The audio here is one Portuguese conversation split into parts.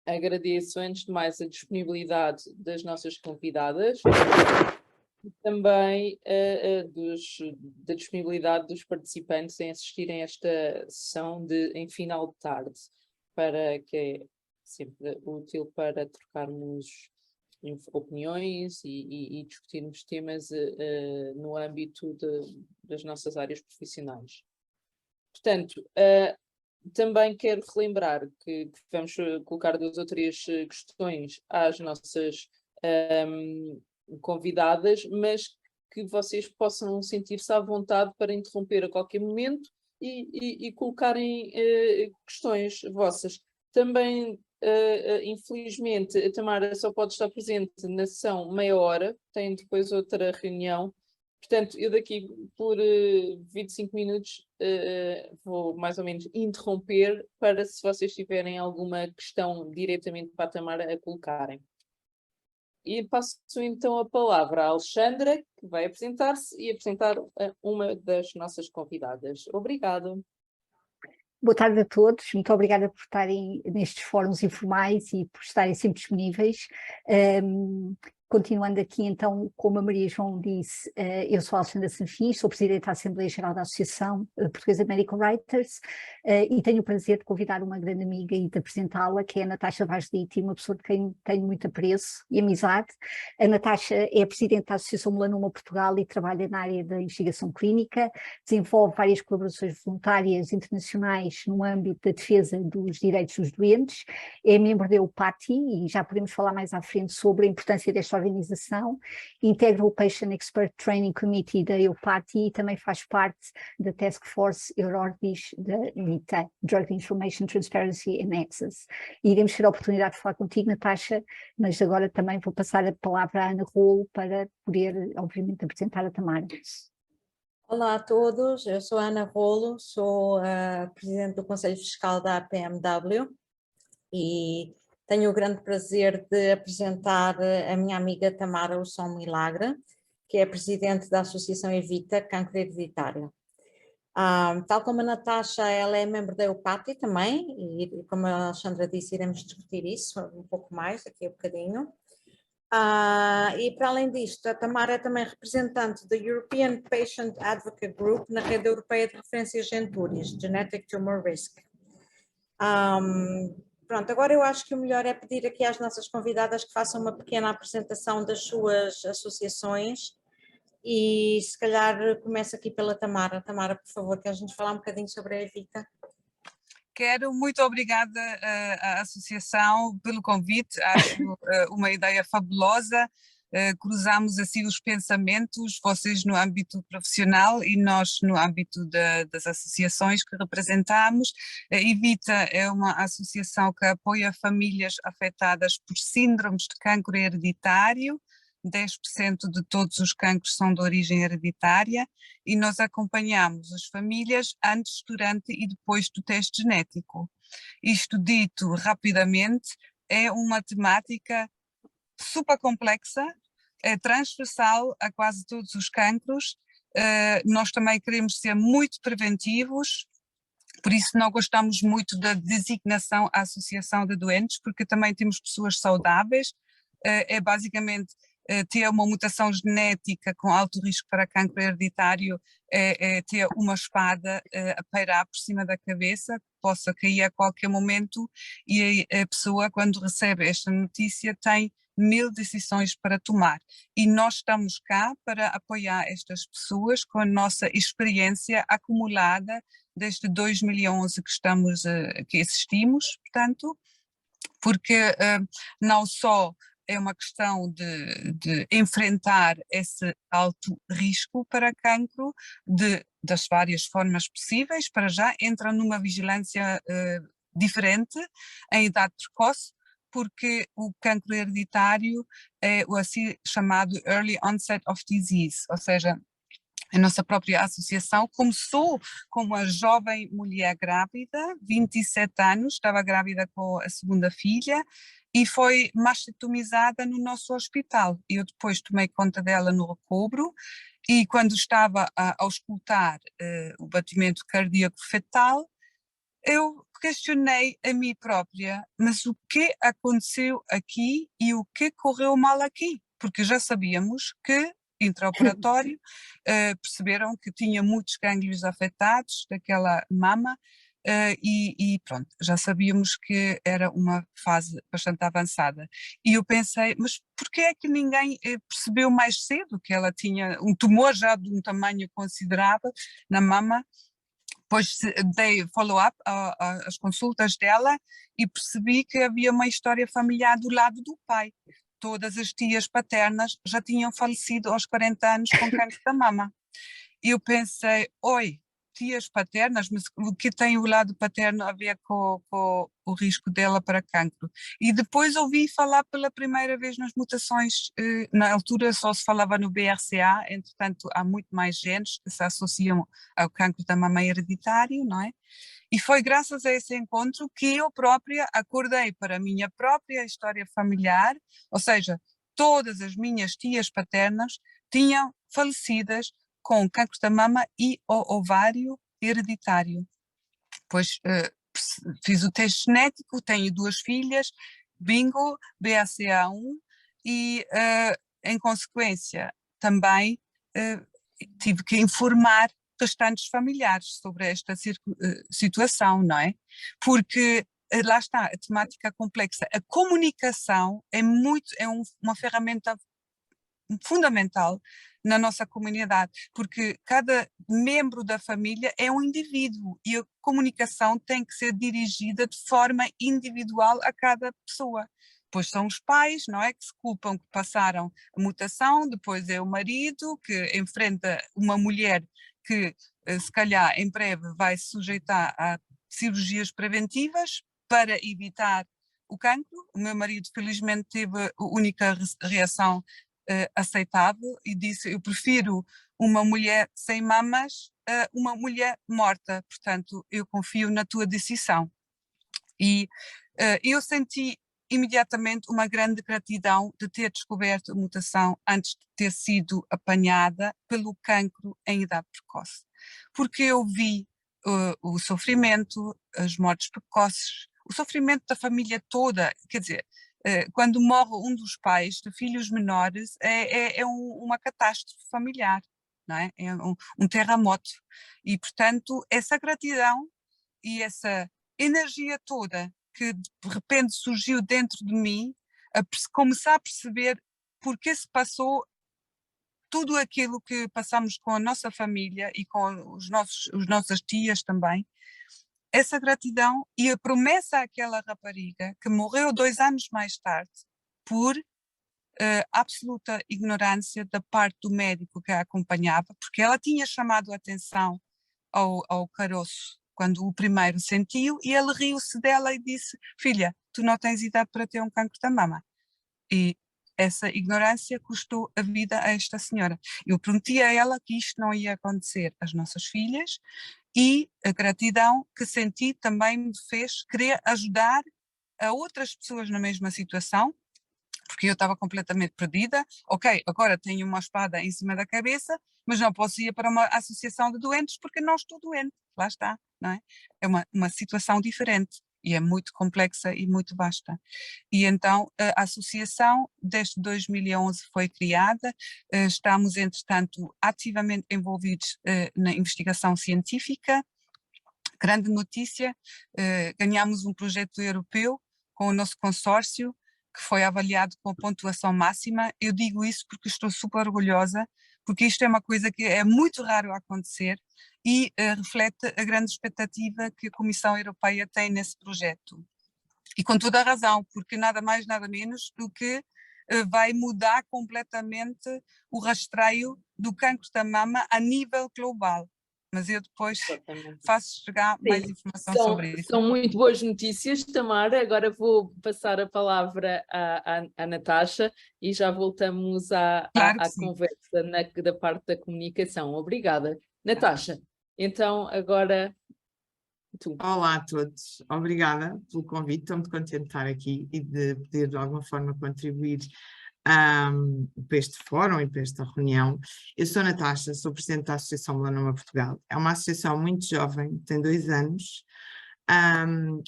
agradeço antes de mais a disponibilidade das nossas convidadas e também da disponibilidade dos participantes em assistirem a esta sessão em final de tarde, que é sempre útil para trocarmos opiniões e discutirmos temas no âmbito das nossas áreas profissionais. Portanto, também quero relembrar que vamos colocar 2 ou 3 questões às nossas convidadas, mas que vocês possam sentir-se à vontade para interromper a qualquer momento e colocarem questões vossas. Também, infelizmente, a Tamara só pode estar presente na sessão meia hora, tem depois outra reunião. Portanto, eu daqui por 25 minutos vou mais ou menos interromper para, se vocês tiverem alguma questão diretamente para a Tamara, a colocarem. E passo então a palavra à Alexandra, que vai apresentar-se e apresentar uma das nossas convidadas. Obrigada. Boa tarde a todos, muito obrigada por estarem nestes fóruns informais e por estarem sempre disponíveis. Continuando aqui então, como a Maria João disse, eu sou a Alexandra Sanfins, sou Presidente da Assembleia Geral da Associação Portuguesa Medical Writers e tenho o prazer de convidar uma grande amiga e de apresentá-la, que é a Natasha Vaz Diti, uma pessoa de quem tenho muito apreço e amizade. A Natasha é Presidente da Associação Melanoma Portugal e trabalha na área da investigação clínica, desenvolve várias colaborações voluntárias internacionais no âmbito da defesa dos direitos dos doentes, é membro da EUPATI e já podemos falar mais à frente sobre a importância desta organização, integra o Patient Expert Training Committee da EUPATI e também faz parte da Task Force Eurordis da NITA, Drug Information Transparency and Access. E iremos ter a oportunidade de falar contigo, Natasha, mas agora também vou passar a palavra à Ana Rolo para poder, obviamente, apresentar a Tamara. Olá a todos, eu sou a Ana Rolo, sou a Presidente do Conselho Fiscal da APMW e tenho o grande prazer de apresentar a minha amiga Tamara Ursão Milagre, que é Presidente da Associação Evita Cancro Hereditário. Tal como a Natasha, ela é membro da EUPATI também, e como a Alexandra disse, iremos discutir isso um pouco mais daqui a bocadinho. E para além disto, a Tamara é também representante da European Patient Advocate Group na rede europeia de referências Genturis, Genetic Tumor Risk. Pronto, agora eu acho que o melhor é pedir aqui às nossas convidadas que façam uma pequena apresentação das suas associações e se calhar começa aqui pela Tamara. Tamara, por favor, queres nos falar um bocadinho sobre a Evita? Muito obrigada à associação pelo convite, acho uma ideia fabulosa, cruzamos assim os pensamentos, vocês no âmbito profissional e nós no âmbito das associações que representamos. A Evita é uma associação que apoia famílias afetadas por síndromes de cancro hereditário, 10% de todos os cancros são de origem hereditária e nós acompanhamos as famílias antes, durante e depois do teste genético. Isto dito rapidamente, é uma temática super complexa, é transversal a quase todos os cancros, nós também queremos ser muito preventivos, por isso não gostamos muito da designação associação de doentes, porque também temos pessoas saudáveis, é basicamente ter uma mutação genética com alto risco para cancro hereditário, ter uma espada a pairar por cima da cabeça, que possa cair a qualquer momento, e a pessoa, quando recebe esta notícia, tem 1000 decisões para tomar. E nós estamos cá para apoiar estas pessoas com a nossa experiência acumulada desde 2011 que existimos, portanto, porque não só é uma questão de enfrentar esse alto risco para cancro das várias formas possíveis, para já entra numa vigilância diferente em idade precoce, porque o cancro hereditário é o assim chamado Early Onset of Disease, ou seja, a nossa própria associação começou com uma jovem mulher grávida, 27 anos, estava grávida com a segunda filha e foi masectomizada no nosso hospital. Eu depois tomei conta dela no recobro e quando estava a auscultar o batimento cardíaco fetal, eu questionei a mim própria, mas o que aconteceu aqui e o que correu mal aqui? Porque já sabíamos que, intraoperatório, perceberam que tinha muitos gânglios afetados daquela mama, e pronto, já sabíamos que era uma fase bastante avançada. E eu pensei, mas por que é que ninguém percebeu mais cedo que ela tinha um tumor já de um tamanho considerável na mama? Depois dei follow-up às consultas dela e percebi que havia uma história familiar do lado do pai. Todas as tias paternas já tinham falecido aos 40 anos com câncer da mama. E eu pensei, oi, tias paternas, mas o que tem o lado paterno a ver com o risco dela para cancro? E depois ouvi falar pela primeira vez nas mutações, na altura só se falava no BRCA, entretanto há muito mais genes que se associam ao cancro da mama hereditário, não é? E foi graças a esse encontro que eu própria acordei para a minha própria história familiar, ou seja, todas as minhas tias paternas tinham falecidas com cancro da mama e o ovário hereditário. Depois fiz o teste genético, tenho 2 filhas, bingo, BRCA1 e em consequência também tive que informar restantes familiares sobre esta situação, não é? Porque lá está, a temática complexa. A comunicação é uma ferramenta fundamental na nossa comunidade, porque cada membro da família é um indivíduo e a comunicação tem que ser dirigida de forma individual a cada pessoa. Depois são os pais, não é, que se culpam que passaram a mutação, depois é o marido que enfrenta uma mulher que se calhar em breve vai se sujeitar a cirurgias preventivas para evitar o cancro. O meu marido felizmente teve a única reação aceitável e disse, eu prefiro uma mulher sem mamas a uma mulher morta, portanto eu confio na tua decisão. E eu senti imediatamente uma grande gratidão de ter descoberto a mutação antes de ter sido apanhada pelo cancro em idade precoce, porque eu vi o sofrimento, as mortes precoces, o sofrimento da família toda, quer dizer, quando morre um dos pais de filhos menores é uma catástrofe familiar, não é? É um terremoto e portanto essa gratidão e essa energia toda que de repente surgiu dentro de mim, começar a perceber porque se passou tudo aquilo que passamos com a nossa família e com as nossas tias também, essa gratidão e a promessa àquela rapariga que morreu 2 anos mais tarde por absoluta ignorância da parte do médico que a acompanhava, porque ela tinha chamado a atenção ao caroço quando o primeiro sentiu e ele riu-se dela e disse, filha, tu não tens idade para ter um cancro da mama. E essa ignorância custou a vida a esta senhora. Eu prometi a ela que isto não ia acontecer às nossas filhas e a gratidão que senti também me fez querer ajudar a outras pessoas na mesma situação, porque eu estava completamente perdida. Ok, agora tenho uma espada em cima da cabeça, mas não posso ir para uma associação de doentes porque não estou doente. Lá está, não é? É uma situação diferente e é muito complexa e muito vasta. E então a associação desde 2011 foi criada, estamos entretanto ativamente envolvidos na investigação científica. Grande notícia, ganhamos um projeto europeu com o nosso consórcio, que foi avaliado com a pontuação máxima. Eu digo isso porque estou super orgulhosa, porque isto é uma coisa que é muito raro a acontecer e reflete a grande expectativa que a Comissão Europeia tem nesse projeto. E com toda a razão, porque nada mais, nada menos do que vai mudar completamente o rastreio do cancro da mama a nível global. Mas eu depois faço chegar mais informação sobre isso. São muito boas notícias, Tamara. Agora vou passar a palavra à Natasha e já voltamos à conversa da parte da comunicação. Obrigada. Natasha, então agora tu. Olá a todos, obrigada pelo convite, estou muito contente de estar aqui e de poder de alguma forma contribuir para este fórum e para esta reunião. Eu sou a Natasha, sou presidente da Associação Melanoma Portugal. É uma associação muito jovem, tem 2 anos,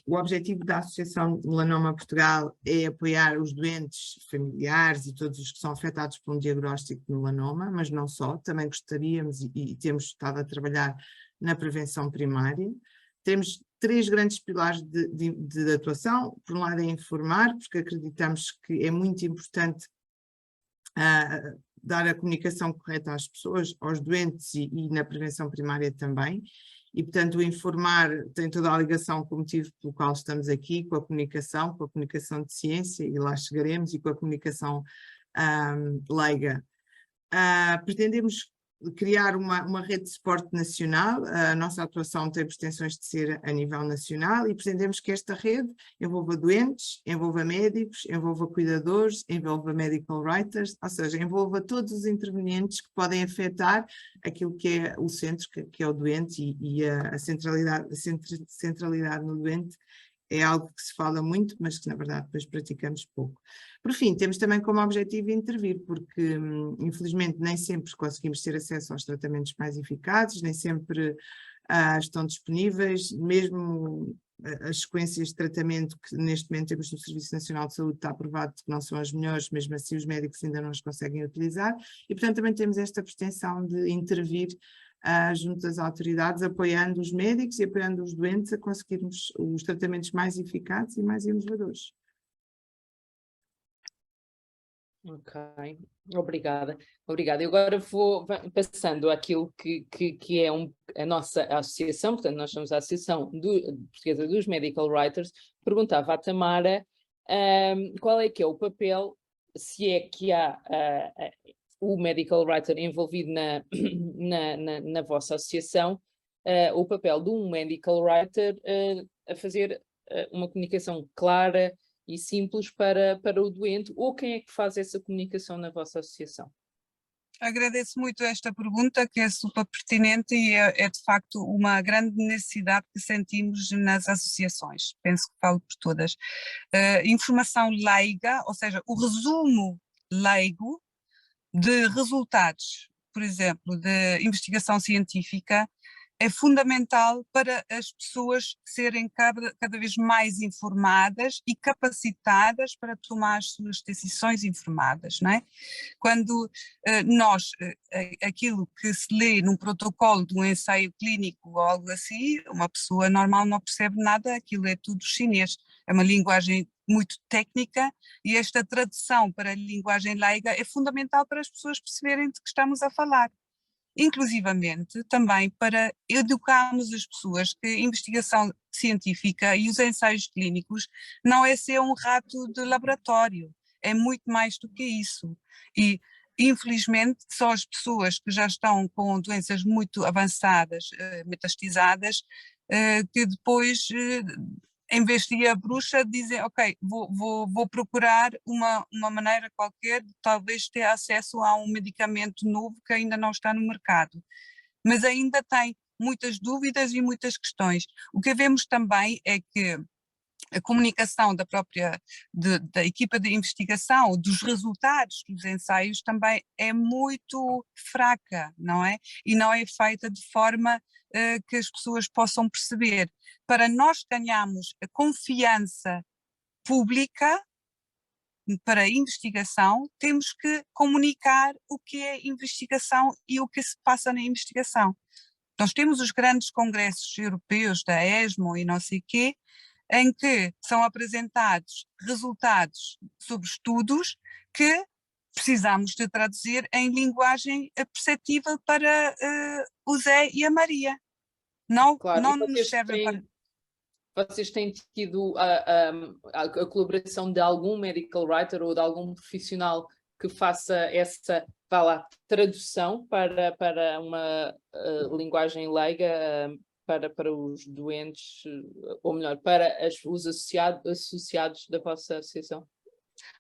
O objetivo da Associação Melanoma Portugal é apoiar os doentes familiares e todos os que são afetados por um diagnóstico de melanoma, mas não só, também gostaríamos e temos estado a trabalhar na prevenção primária. Temos 3 grandes pilares de atuação. Por um lado é informar, porque acreditamos que é muito importante dar a comunicação correta às pessoas, aos doentes e na prevenção primária também. E, portanto, o informar tem toda a ligação com o motivo pelo qual estamos aqui, com a comunicação de ciência, e lá chegaremos, e com a comunicação leiga. Pretendemos criar uma rede de suporte nacional. A nossa atuação tem pretensões de ser a nível nacional e pretendemos que esta rede envolva doentes, envolva médicos, envolva cuidadores, envolva medical writers, ou seja, envolva todos os intervenientes que podem afetar aquilo que é o centro, que é o doente, e a centralidade no doente é algo que se fala muito, mas que na verdade depois praticamos pouco. Por fim, temos também como objetivo intervir, porque infelizmente nem sempre conseguimos ter acesso aos tratamentos mais eficazes, nem sempre estão disponíveis, mesmo as sequências de tratamento que neste momento temos no Serviço Nacional de Saúde está aprovado que não são as melhores, mesmo assim os médicos ainda não as conseguem utilizar, e portanto também temos esta pretensão de intervir junto das autoridades, apoiando os médicos e apoiando os doentes a conseguirmos os tratamentos mais eficazes e mais inovadores. Ok, obrigada. E agora vou passando àquilo que é a nossa associação, portanto nós somos a Associação Portuguesa dos Medical Writers. Perguntava à Tamara qual é que é o papel, se é que há o medical writer envolvido na vossa associação, o papel de um medical writer a fazer uma comunicação clara e simples para o doente, ou quem é que faz essa comunicação na vossa associação? Agradeço muito esta pergunta, que é super pertinente e é de facto uma grande necessidade que sentimos nas associações, penso que falo por todas. Informação leiga, ou seja, o resumo leigo de resultados, por exemplo, de investigação científica, é fundamental para as pessoas serem cada vez mais informadas e capacitadas para tomar as suas decisões informadas, não é? Quando aquilo que se lê num protocolo de um ensaio clínico ou algo assim, uma pessoa normal não percebe nada, aquilo é tudo chinês, é uma linguagem muito técnica e esta tradução para a linguagem leiga é fundamental para as pessoas perceberem de que estamos a falar. Inclusivamente também para educarmos as pessoas que a investigação científica e os ensaios clínicos não é ser um rato de laboratório, é muito mais do que isso. E infelizmente só as pessoas que já estão com doenças muito avançadas, metastizadas, que depois em vez de ir à bruxa, dizem, ok, vou procurar uma maneira qualquer de talvez ter acesso a um medicamento novo que ainda não está no mercado. Mas ainda tem muitas dúvidas e muitas questões. O que vemos também é que a comunicação da equipa de investigação, dos resultados dos ensaios também é muito fraca, não é? E não é feita de forma que as pessoas possam perceber. Para nós ganharmos a confiança pública para a investigação, temos que comunicar o que é investigação e o que se passa na investigação. Nós temos os grandes congressos europeus da ESMO e não sei o quê, em que são apresentados resultados sobre estudos que precisamos de traduzir em linguagem perceptível para o Zé e a Maria. Não, claro, não nos serve para... Vocês têm tido a colaboração de algum medical writer ou de algum profissional que faça essa tradução para uma linguagem leiga para os doentes, ou melhor, para os associados da vossa associação?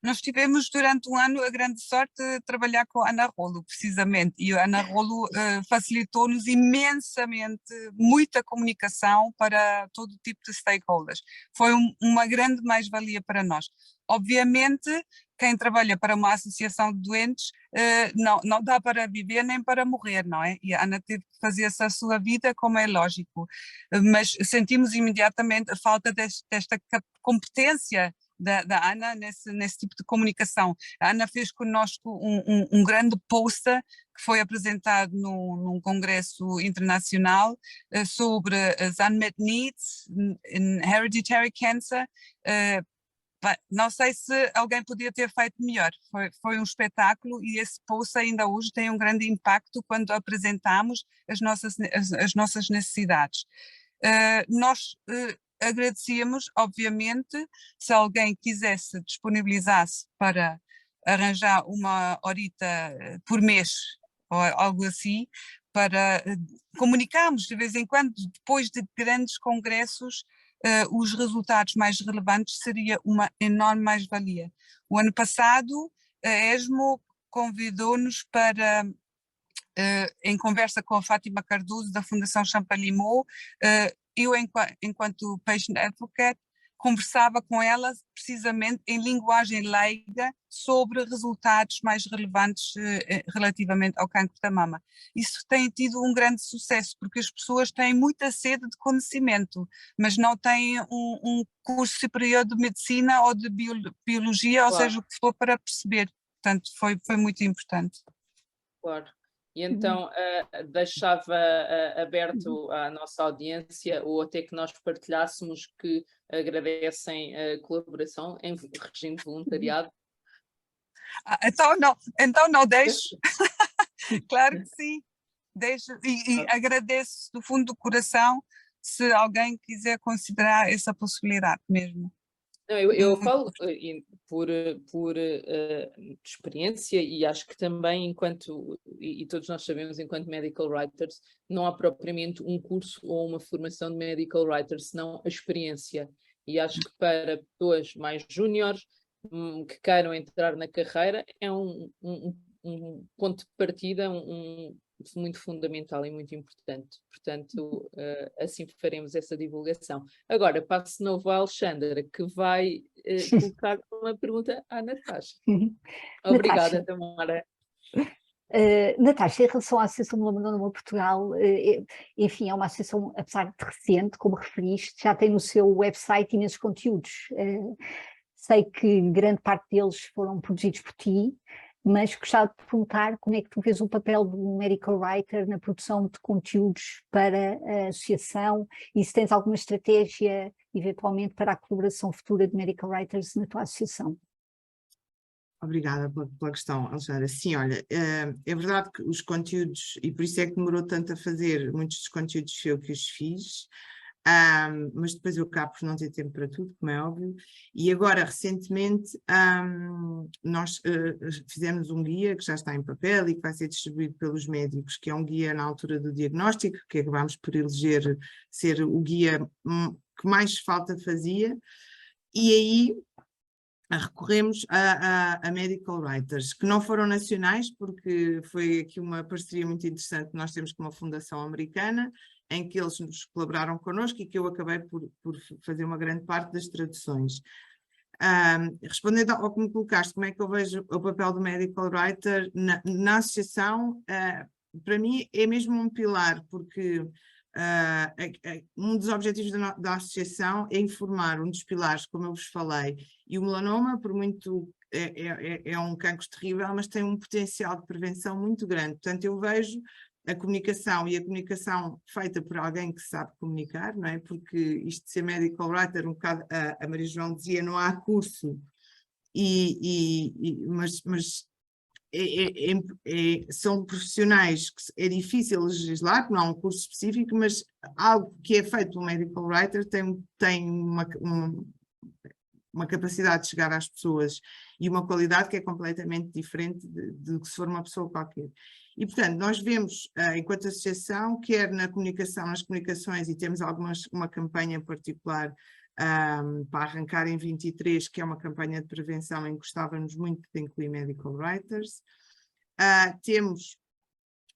Nós tivemos durante um ano a grande sorte de trabalhar com a Ana Rolo, precisamente, e a Ana Rolo facilitou-nos imensamente muita comunicação para todo tipo de stakeholders. Foi uma grande mais-valia para nós. Obviamente quem trabalha para uma associação de doentes não dá para viver nem para morrer, não é? E a Ana teve que fazer essa sua vida, como é lógico, mas sentimos imediatamente a falta desta competência da Ana nesse tipo de comunicação. A Ana fez connosco um grande poster que foi apresentado num congresso internacional sobre as unmet needs in hereditary cancer. Não sei se alguém podia ter feito melhor, foi um espetáculo e esse post ainda hoje tem um grande impacto quando apresentamos as nossas necessidades. Nós agradecíamos, obviamente, se alguém quisesse disponibilizar-se para arranjar uma horita por mês ou algo assim, para comunicarmos de vez em quando, depois de grandes congressos, os resultados mais relevantes seria uma enorme mais-valia. O ano passado, a ESMO convidou-nos para, em conversa com a Fátima Cardoso, da Fundação Champalimau, eu, enquanto patient advocate, conversava com ela precisamente em linguagem leiga sobre resultados mais relevantes relativamente ao cancro da mama. Isso tem tido um grande sucesso, porque as pessoas têm muita sede de conhecimento, mas não têm um curso superior de medicina ou de biologia, ou Claro. seja, o que for, para perceber. Portanto, foi muito importante. Claro. E então deixava aberto à nossa audiência, ou até que nós partilhássemos, que agradecem a colaboração em regime de voluntariado. Então não deixo. Claro que sim. Deixo, e agradeço do fundo do coração se alguém quiser considerar essa possibilidade mesmo. Não, eu falo por experiência, e acho que também e todos nós sabemos, enquanto medical writers, não há propriamente um curso ou uma formação de medical writers, senão a experiência. E acho que para pessoas mais júniores que queiram entrar na carreira, é um ponto de partida muito fundamental e muito importante. Portanto, assim faremos essa divulgação. Agora, passo de novo à Alexandra, que vai colocar uma pergunta à Natasha. Obrigada, Natasha. Tamara. Natasha, em relação à Associação Melanoma Portugal, enfim, é uma associação, apesar de recente, como referiste, já tem no seu website imensos conteúdos. Sei que grande parte deles foram produzidos por ti, mas gostava de perguntar como é que tu vês o papel do medical writer na produção de conteúdos para a associação, e se tens alguma estratégia, eventualmente, para a colaboração futura de medical writers na tua associação. Obrigada pela questão, Alexandra. Sim, olha, é verdade que os conteúdos, e por isso é que demorou tanto a fazer, muitos dos conteúdos eu que os fiz, mas depois eu acabo por não ter tempo para tudo, como é óbvio, e agora, recentemente, nós fizemos um guia que já está em papel e que vai ser distribuído pelos médicos, que é um guia na altura do diagnóstico, que acabámos por eleger ser o guia que mais falta fazia, e aí recorremos a medical writers, que não foram nacionais, porque foi aqui uma parceria muito interessante que nós temos com uma fundação americana, em que eles nos colaboraram connosco e que eu acabei por fazer uma grande parte das traduções. Respondendo ao que me colocaste, como é que eu vejo o papel do medical writer na associação, para mim é mesmo um pilar, porque um dos objetivos da associação é informar, um dos pilares, como eu vos falei, e o melanoma, por muito, é um cancro terrível, mas tem um potencial de prevenção muito grande. Portanto, eu vejo a comunicação, e a comunicação feita por alguém que sabe comunicar, não é? Porque isto de ser medical writer, um bocado, a Maria João dizia, não há curso, mas são profissionais que é difícil legislar, não há um curso específico, mas algo que é feito pelo medical writer tem uma capacidade de chegar às pessoas e uma qualidade que é completamente diferente de que se for uma pessoa qualquer. E, portanto, nós vemos, enquanto associação, quer nas comunicações, e temos uma campanha particular para arrancar em 23, que é uma campanha de prevenção em que gostávamos muito de incluir medical writers. Temos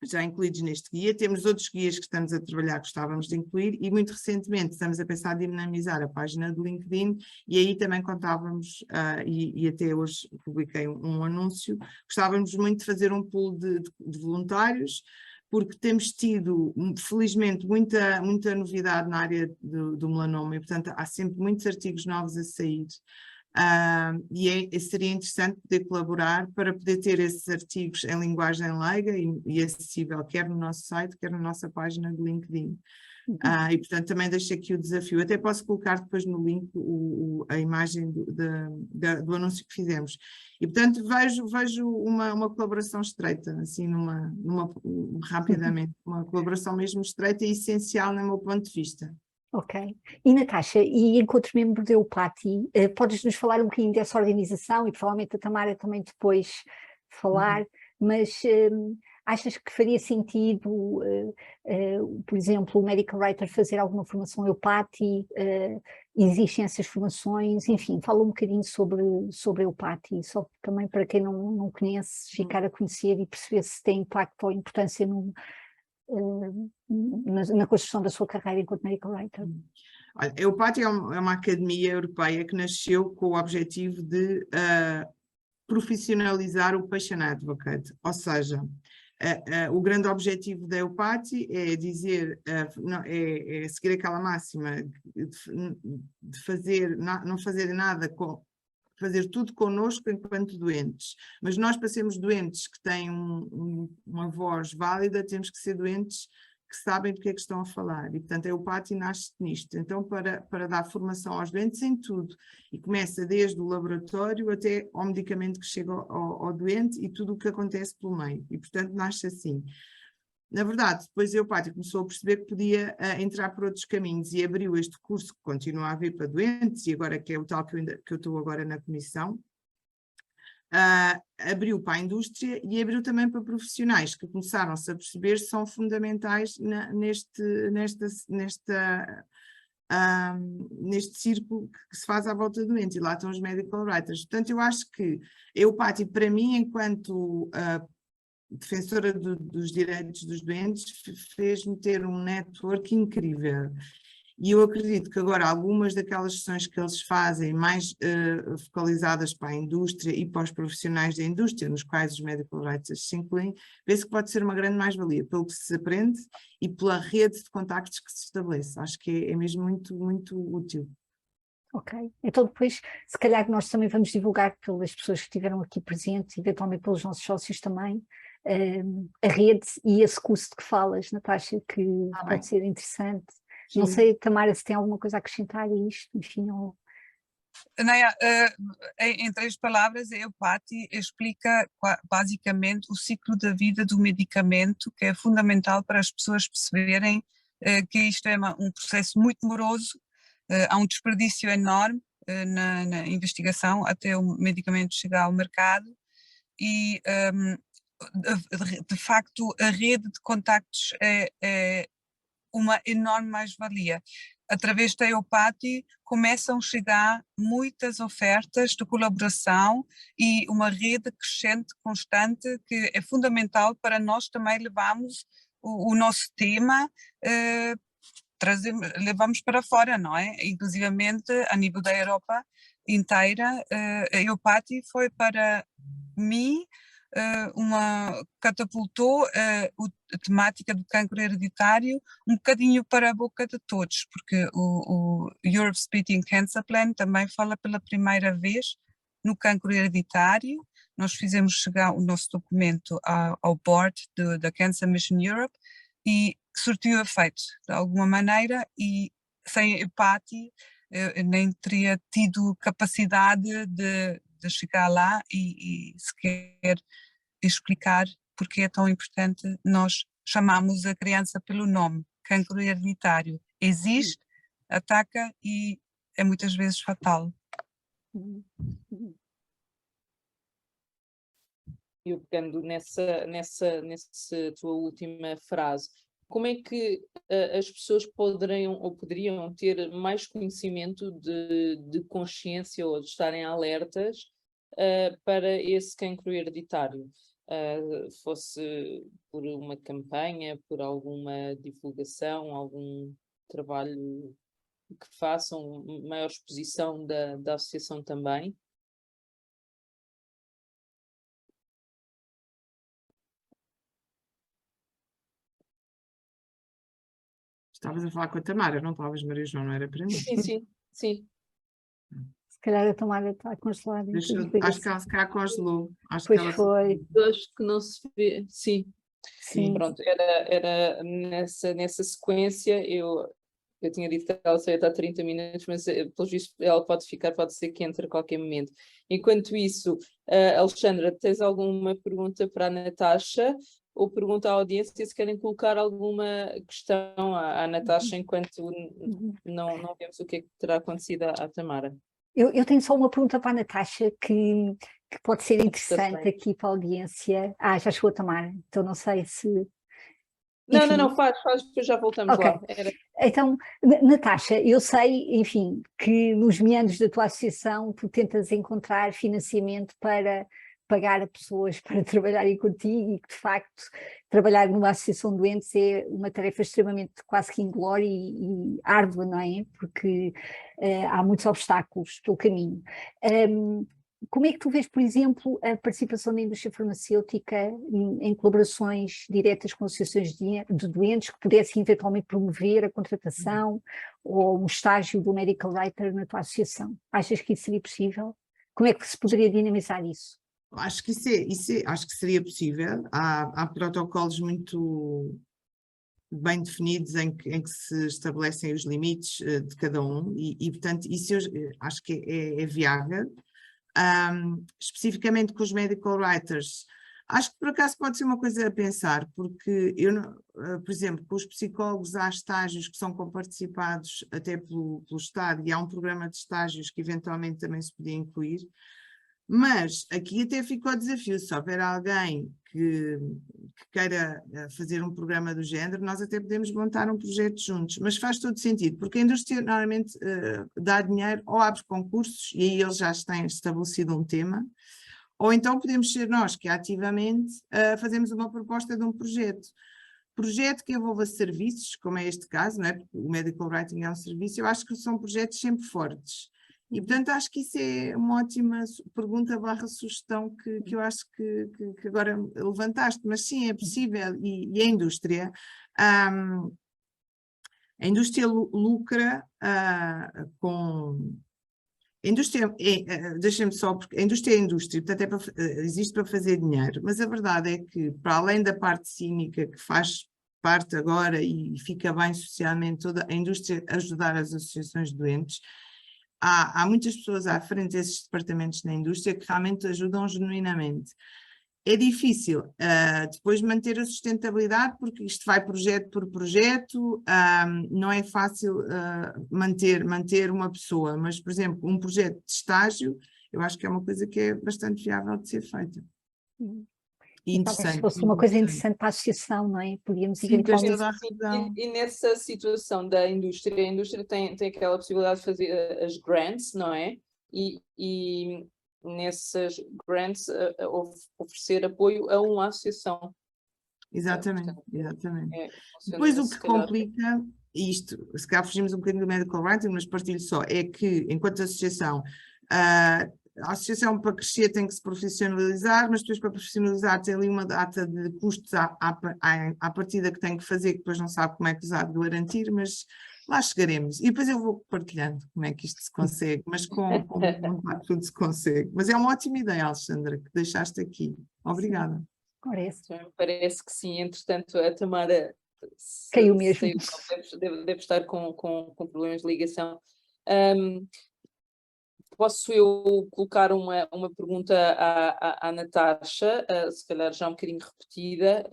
já incluídos neste guia. Temos outros guias que estamos a trabalhar, que gostávamos de incluir, e muito recentemente estamos a pensar em dinamizar a página do LinkedIn, e aí também contávamos, e até hoje publiquei um anúncio, gostávamos muito de fazer um pool de voluntários, porque temos tido, felizmente, muita novidade na área do melanoma, e portanto há sempre muitos artigos novos a sair. Seria interessante poder colaborar para poder ter esses artigos em linguagem leiga e acessível, quer no nosso site, quer na nossa página do LinkedIn. E portanto também deixo aqui o desafio, até posso colocar depois no link a imagem do anúncio que fizemos. E portanto vejo uma colaboração estreita, assim rapidamente, uma colaboração mesmo estreita e essencial no meu ponto de vista. Ok. E Natasha, e enquanto membro da EUPATI, podes-nos falar um bocadinho dessa organização e provavelmente a Tamara também depois falar, mas achas que faria sentido, por exemplo, o Medical Writer fazer alguma formação EUPATI? Existem essas formações? Enfim, fala um bocadinho sobre a EUPATI, só também para quem não conhece, ficar a conhecer e perceber se tem impacto ou importância na construção da sua carreira enquanto medical writer. Olha, a EUPATI é uma academia europeia que nasceu com o objetivo de profissionalizar o patient advocate, ou seja, o grande objetivo da EUPATI é dizer, é seguir aquela máxima de fazer, não fazer nada fazer tudo connosco enquanto doentes, mas nós para sermos doentes que têm uma voz válida, temos que ser doentes que sabem do que é que estão a falar, e portanto a EUPATI nasce nisto, então para dar formação aos doentes em tudo, e começa desde o laboratório até ao medicamento que chega ao doente e tudo o que acontece pelo meio, e portanto nasce assim. Na verdade, depois a EUPATI começou a perceber que podia entrar por outros caminhos e abriu este curso que continua a haver para doentes, e agora que é o tal que eu estou agora na comissão, abriu para a indústria e abriu também para profissionais que começaram-se a perceber que são fundamentais neste círculo que se faz à volta do doente, e lá estão os medical writers. Portanto, eu acho que a EUPATI, para mim, enquanto defensora dos direitos dos doentes, fez-me ter um network incrível. E eu acredito que agora algumas daquelas sessões que eles fazem, mais focalizadas para a indústria e para os profissionais da indústria, nos quais os medical writers se incluem, vê-se que pode ser uma grande mais-valia, pelo que se aprende e pela rede de contactos que se estabelece. Acho que é mesmo muito, muito útil. Ok, então depois, se calhar nós também vamos divulgar pelas pessoas que estiveram aqui presentes, eventualmente pelos nossos sócios também, a rede e esse curso que falas, Natasha, que pode ser interessante. Sim. Não sei, Tamara, se tem alguma coisa a acrescentar a isto, enfim, ou... Naya, em 3 palavras, a EUPATI explica basicamente o ciclo da vida do medicamento, que é fundamental para as pessoas perceberem que isto é um processo muito moroso, há um desperdício enorme na investigação até o medicamento chegar ao mercado, e de facto a rede de contactos é uma enorme mais-valia. Através da EUPATI começam a chegar muitas ofertas de colaboração e uma rede crescente, constante, que é fundamental para nós também levarmos o nosso tema, levamos para fora, não é? Inclusivamente a nível da Europa inteira, a EUPATI foi para mim catapultou a temática do cancro hereditário um bocadinho para a boca de todos, porque o Europe Speaking Cancer Plan também fala pela primeira vez no cancro hereditário. Nós fizemos chegar o nosso documento ao board da Cancer Mission Europe e surtiu efeito de alguma maneira, e sem a EUPATI eu nem teria tido capacidade de chegar lá e sequer explicar porque é tão importante nós chamarmos a criança pelo nome. Cancro hereditário existe, ataca e é muitas vezes fatal. Eu pegando nessa tua última frase, como é que as pessoas poderiam ter mais conhecimento de consciência ou de estarem alertas para esse cancro hereditário? fosse por uma campanha, por alguma divulgação, algum trabalho que façam, maior exposição da associação também. Estavas a falar com a Tamara, não estavas, Maria João, não era para mim. Sim, sim, sim. Se calhar a tomada está congelada. Acho que ela se calhar congelou. Acho que Pois ela foi, Eu acho que não se vê, sim. sim. Pronto, era nessa sequência, eu tinha dito que ela só ia estar 30 minutos, mas pelo visto ela pode ser que entre a qualquer momento. Enquanto isso, Alexandra, tens alguma pergunta para a Natasha? Ou pergunta à audiência se querem colocar alguma questão à Natasha enquanto não vemos o que é que terá acontecido à Tamara. Eu tenho só uma pergunta para a Natasha que pode ser interessante bem. aqui para a audiência. Já chegou a Tamara, então não sei se... Não, faz, depois já voltamos Ok. lá. Então, Natasha, eu sei, enfim, que nos meandros da tua associação tu tentas encontrar financiamento para pagar a pessoas para trabalharem contigo e que, de facto, trabalhar numa associação de doentes é uma tarefa extremamente quase que inglória e árdua, não é? Porque há muitos obstáculos pelo caminho. Como é que tu vês, por exemplo, a participação da indústria farmacêutica em colaborações diretas com associações de doentes que pudessem eventualmente promover a contratação ou um estágio do medical writer na tua associação? Achas que isso seria possível? Como é que se poderia dinamizar isso? acho que acho que seria possível. Há protocolos muito bem definidos em que se estabelecem os limites de cada um e portanto, isso eu acho que é viável. Especificamente com os medical writers, acho que por acaso pode ser uma coisa a pensar, porque por exemplo, com os psicólogos há estágios que são comparticipados até pelo Estado e há um programa de estágios que eventualmente também se podia incluir, mas aqui até ficou o desafio, se houver alguém que queira fazer um programa do género, nós até podemos montar um projeto juntos, mas faz todo sentido, porque a indústria normalmente dá dinheiro ou abre concursos e aí eles já têm estabelecido um tema, ou então podemos ser nós que ativamente fazemos uma proposta de um projeto que envolva serviços, como é este caso, não é? Porque o medical writing é um serviço, eu acho que são projetos sempre fortes. E, portanto, acho que isso é uma ótima pergunta / sugestão que eu acho que agora levantaste, mas sim, é possível, e a indústria lucra com... A indústria, deixem-me só, porque a indústria é a indústria, portanto existe para fazer dinheiro, mas a verdade é que, para além da parte cínica, que faz parte agora e fica bem socialmente, toda a indústria ajudar as associações de doentes, há muitas pessoas à frente desses departamentos na indústria que realmente ajudam genuinamente. É difícil depois manter a sustentabilidade, porque isto vai projeto por projeto, não é fácil manter uma pessoa, mas, por exemplo, um projeto de estágio, eu acho que é uma coisa que é bastante viável de ser feita. E Talvez interessante. fosse uma coisa interessante para a associação, não é? Podíamos Sim, tens eventualmente... toda a razão. E nessa situação da indústria, a indústria tem aquela possibilidade de fazer as grants, não é? E nessas grants oferecer apoio a uma associação. Exatamente, Portanto, exatamente. funciona, Depois o se que calhar. complica, isto, se calhar fugimos um bocadinho do medical writing, mas partilho só, é que enquanto associação, a associação para crescer tem que se profissionalizar, mas depois para profissionalizar tem ali uma data de custos à partida que tem que fazer, que depois não sabe como é que os há de garantir, mas lá chegaremos. E depois eu vou partilhando como é que isto se consegue, mas com vontade tudo se consegue. Mas é uma ótima ideia, Alexandra, que deixaste aqui. Obrigada. Parece. Parece que sim, entretanto a Tamara Caiu mesmo. deve estar com problemas de ligação. Posso eu colocar uma pergunta à Natasha, se calhar já um bocadinho repetida,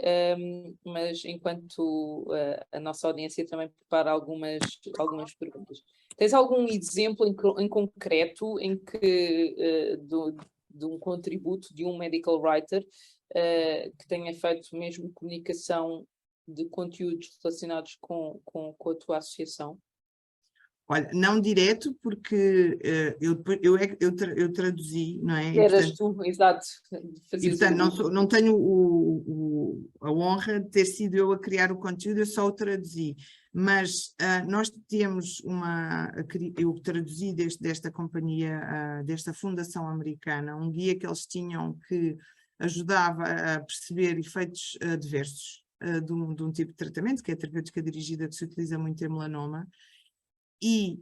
mas enquanto a nossa audiência também prepara algumas perguntas. Tens algum exemplo em concreto em que de um contributo de um medical writer que tenha feito mesmo comunicação de conteúdos relacionados com a tua associação? Olha, não direto, porque eu traduzi, não é? Eras tu, exato. E, portanto, não tenho a honra de ter sido eu a criar o conteúdo, eu só o traduzi. Mas nós temos eu traduzi desta companhia, desta fundação americana, um guia que eles tinham que ajudava a perceber efeitos adversos de um tipo de tratamento, que é a terapêutica dirigida, que se utiliza muito em melanoma. E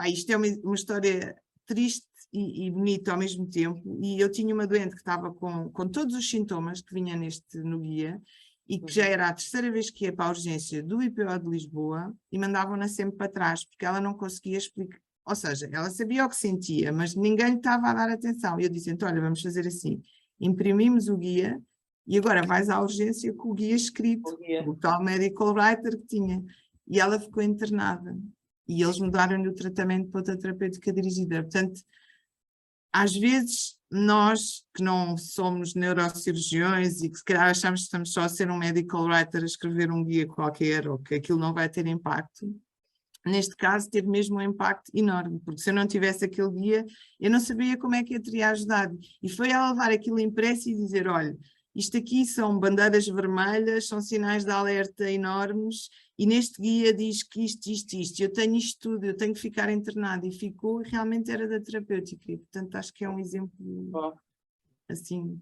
isto é uma história triste e bonita ao mesmo tempo, e eu tinha uma doente que estava com todos os sintomas que vinha no guia, e que já era a terceira vez que ia para a urgência do IPO de Lisboa, e mandavam-na sempre para trás, porque ela não conseguia explicar, ou seja, ela sabia o que sentia, mas ninguém lhe estava a dar atenção, e eu disse, então, olha, vamos fazer assim, imprimimos o guia, e agora vais à urgência com o guia escrito, o tal medical writer que tinha, e ela ficou internada. E eles mudaram-lhe o tratamento para outra terapêutica dirigida. Portanto, às vezes, nós que não somos neurocirurgiões e que se calhar achamos que estamos só a ser um medical writer a escrever um guia qualquer ou que aquilo não vai ter impacto, neste caso teve mesmo um impacto enorme, porque se eu não tivesse aquele guia, eu não sabia como é que eu teria ajudado. E foi ela levar aquilo impresso e dizer, olha, isto aqui são bandeiras vermelhas, são sinais de alerta enormes, e neste guia diz que isto, eu tenho isto tudo, eu tenho que ficar internada, e ficou, e realmente era da terapêutica, e portanto acho que é um exemplo, assim,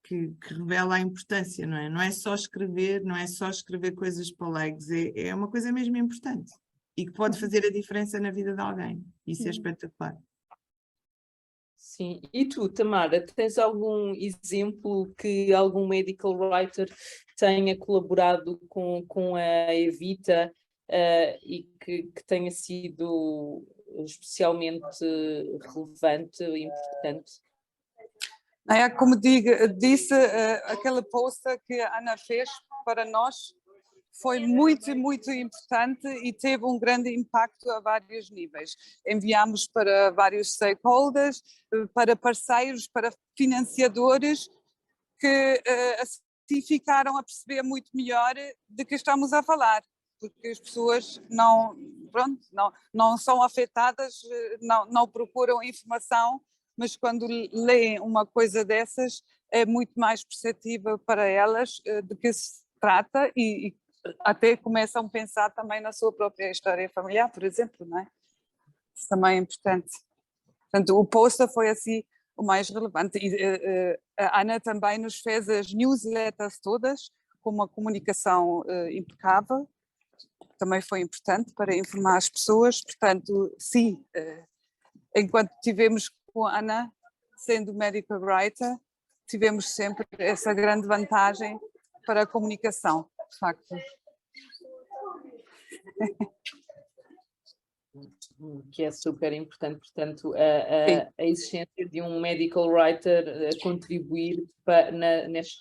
que revela a importância, não é? Não é só escrever, não é só escrever coisas para leigos, é uma coisa mesmo importante, e que pode fazer a diferença na vida de alguém, isso é espetacular. Sim, e tu, Tamara, tens algum exemplo que algum medical writer tenha colaborado com a Evita e que tenha sido especialmente relevante e importante? Como disse, aquele poster que a Ana fez para nós foi muito, muito importante e teve um grande impacto a vários níveis. Enviamos para vários stakeholders, para parceiros, para financiadores, que assim ficaram a perceber muito melhor de que estamos a falar, porque as pessoas não são afetadas, não procuram informação, mas quando leem uma coisa dessas é muito mais perceptível para elas de que se trata e até começam a pensar também na sua própria história familiar, por exemplo, não é? Isso também é importante. Portanto, o poster foi assim o mais relevante. E a Ana também nos fez as newsletters todas com uma comunicação impecável, também foi importante para informar as pessoas. Portanto, sim, enquanto tivemos com a Ana, sendo medical writer, tivemos sempre essa grande vantagem para a comunicação, de facto. Que é super importante, portanto, a existência de um medical writer a contribuir